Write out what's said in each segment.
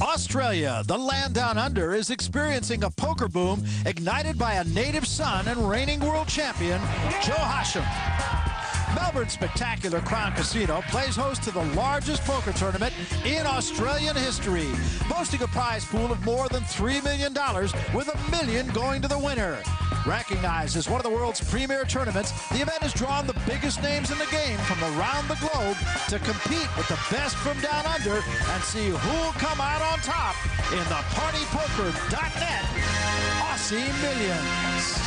Australia, the land down under, is experiencing a poker boom ignited by a native son and reigning world champion, Joe Hasham. Melbourne's spectacular Crown Casino plays host to the largest poker tournament in Australian history, boasting a prize pool of more than $3 million, with $1 million going to the winner. Recognized as one of the world's premier tournaments, the event has drawn the biggest names in the game from around the globe to compete with the best from down under and see who'll come out on top in the partypoker.net Aussie Millions.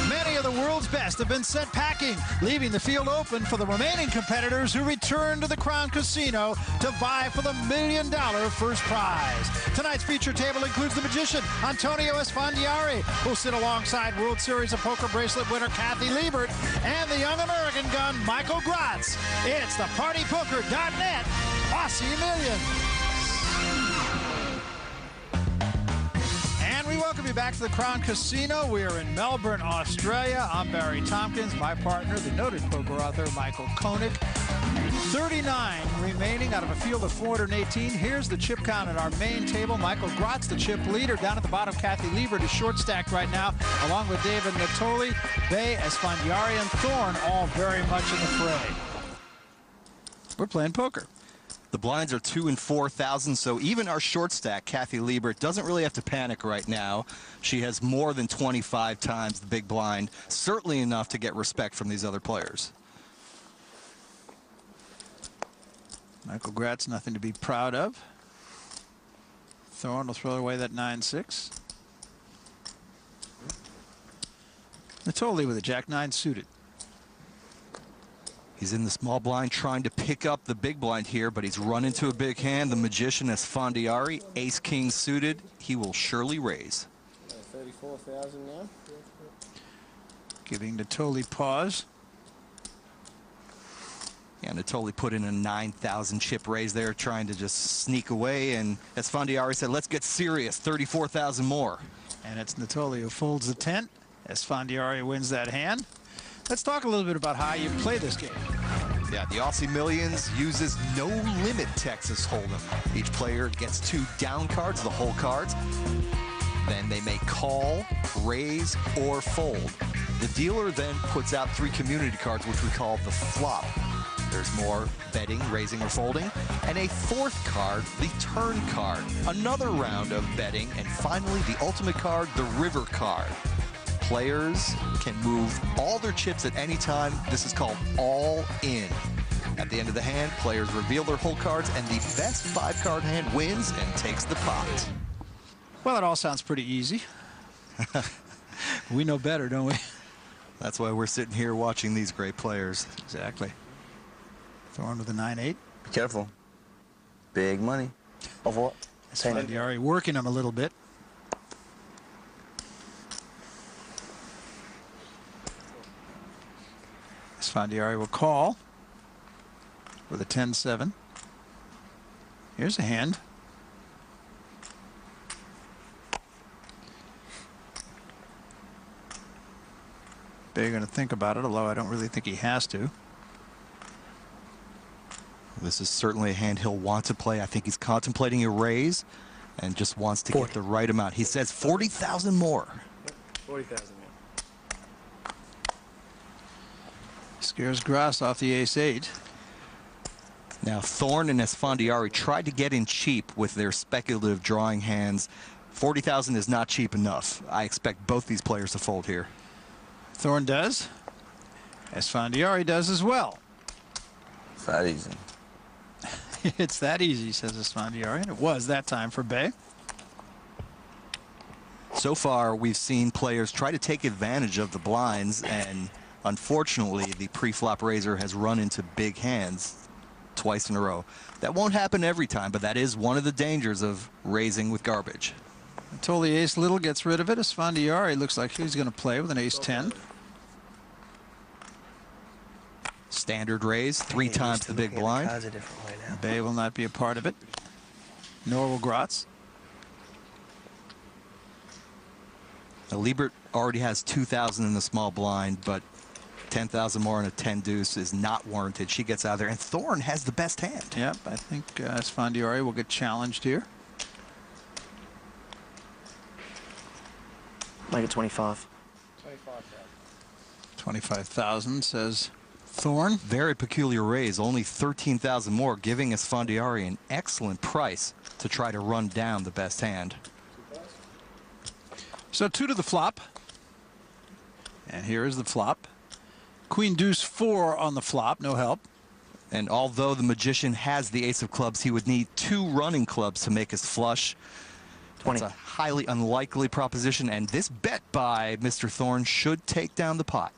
Many of the world's best have been sent packing, leaving the field open for the remaining competitors who return to the Crown Casino to vie for the $1 million first prize. Tonight's feature table includes the magician, Antonio Esfandiari, who'll sit alongside World Series of Poker bracelet winner Kathy Liebert and the young American gun, Michael Gratz. It's the partypoker.net Aussie Millions. We welcome you back to the Crown Casino. We are in Melbourne, Australia. I'm Barry Tompkins, my partner, the noted poker author, Michael Koenig. 39 remaining out of a field of 418. Here's the chip count at our main table. Michael Gratz, the chip leader. Down at the bottom, Kathy Liebert is short stacked right now, along with David Natoli, Bay, Esfandiari, and Thorne, all very much in the fray. We're playing poker. The blinds are 2 and 4,000, so even our short stack, Kathy Liebert, doesn't really have to panic right now. She has more than 25 times the big blind, certainly enough to get respect from these other players. Michael Gratz, nothing to be proud of. Thorne will throw away that 9-6. Natoli with a jack-9 suited. He's in the small blind trying to pick up the big blind here, but he's run into a big hand. The magician Esfandiari, ace-king suited. He will surely raise. 34,000 now. Giving Natoli pause. Yeah, Natoli put in a 9,000 chip raise there, trying to just sneak away, and Esfandiari said, let's get serious, 34,000 more. And it's Natoli who folds the 10. Esfandiari wins that hand. Let's talk a little bit about how you play this game. Yeah, the Aussie Millions uses no limit Texas Hold'em. Each player gets 2 down cards, the whole cards. Then they may call, raise, or fold. The dealer then puts out 3 community cards, which we call the flop. There's more betting, raising, or folding. And a 4th card, the turn card. Another round of betting. And finally, the ultimate card, the river card. Players can move all their chips at any time. This is called all in. At the end of the hand, players reveal their whole cards, and the best 5-card hand wins and takes the pot. Well, it all sounds pretty easy. We know better, don't we? That's why we're sitting here watching these great players. Exactly. Thorne with a 9-8. Be careful. Big money. Of what? Esfandiari working him a little bit. Esfandiari will call with a 10-7. Here's a hand. They're going to think about it, although I don't really think he has to. This is certainly a hand he'll want to play. I think he's contemplating a raise and just wants to get the right amount. He says 40,000 more. 40,000. Scares Gratz off the ace-8. Now, Thorne and Esfandiari tried to get in cheap with their speculative drawing hands. 40,000 is not cheap enough. I expect both these players to fold here. Thorne does. Esfandiari does as well. It's that easy. It's that easy, says Esfandiari, and it was that time for Bay. So far, we've seen players try to take advantage of the blinds, and unfortunately, the pre-flop raiser has run into big hands twice in a row. That won't happen every time, but that is one of the dangers of raising with garbage. Natoli ace little gets rid of it. Esfandiari looks like he's going to play with an ace-10. Standard raise, 3 times the big blind. Bay will not be a part of it, nor will Gratz. Now, Liebert already has 2,000 in the small blind, but 10,000 more and a 10 deuce is not warranted. She gets out of there, and Thorne has the best hand. Yep, I think Esfandiari will get challenged here. Make it 25. 25,000 says Thorne. Very peculiar raise, only 13,000 more, giving Esfandiari an excellent price to try to run down the best hand. So 2 to the flop. And here is the flop. Queen deuce 4 on the flop, no help. And although the magician has the ace of clubs, he would need 2 running clubs to make his flush. 20. That's a highly unlikely proposition, and this bet by Mr. Thorne should take down the pot.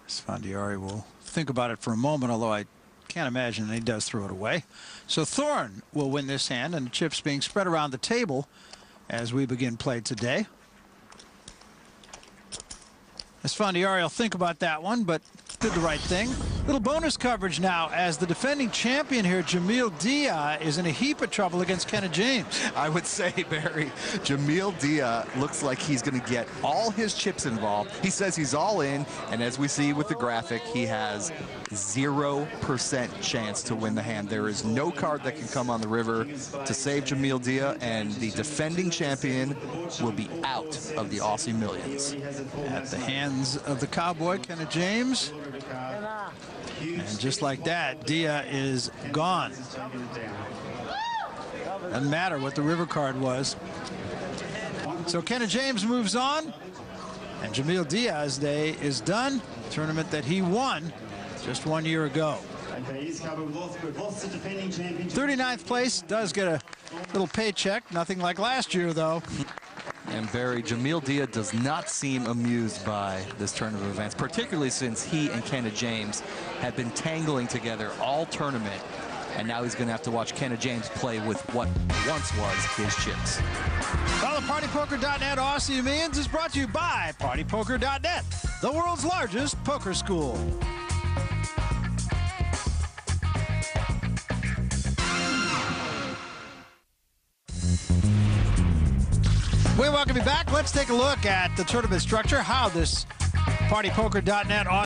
Esfandiari will think about it for a moment, although I can't imagine that he does throw it away. So Thorne will win this hand, and the chips being spread around the table as we begin play today. Esfandiari will think about that one, but did the right thing. Little bonus coverage now as the defending champion here, Jamil Dia, is in a heap of trouble against Kenneth James. I would say, Barry, Jamil Dia looks like he's going to get all his chips involved. He says he's all in, and as we see with the graphic, he has 0% chance to win the hand. There is no card that can come on the river to save Jamil Dia, and the defending champion will be out of the Aussie Millions. At the hands of the cowboy, Kenneth James. And just like that, Dia is gone. Doesn't matter what the river card was. So Kenneth James moves on, and Jamil Diaz's day is done. Tournament that he won just 1 year ago. 39th place, does get a little paycheck. Nothing like last year, though. And Barry, Jamil Dia does not seem amused by this turn of events, particularly since he and Kenneth James have been tangling together all tournament. And now he's going to have to watch Kenneth James play with what once was his chips. Well, the PartyPoker.net Aussie Millions is brought to you by PartyPoker.net, the world's largest poker school. We welcome you back. Let's take a look at the tournament structure, how this PartyPoker.net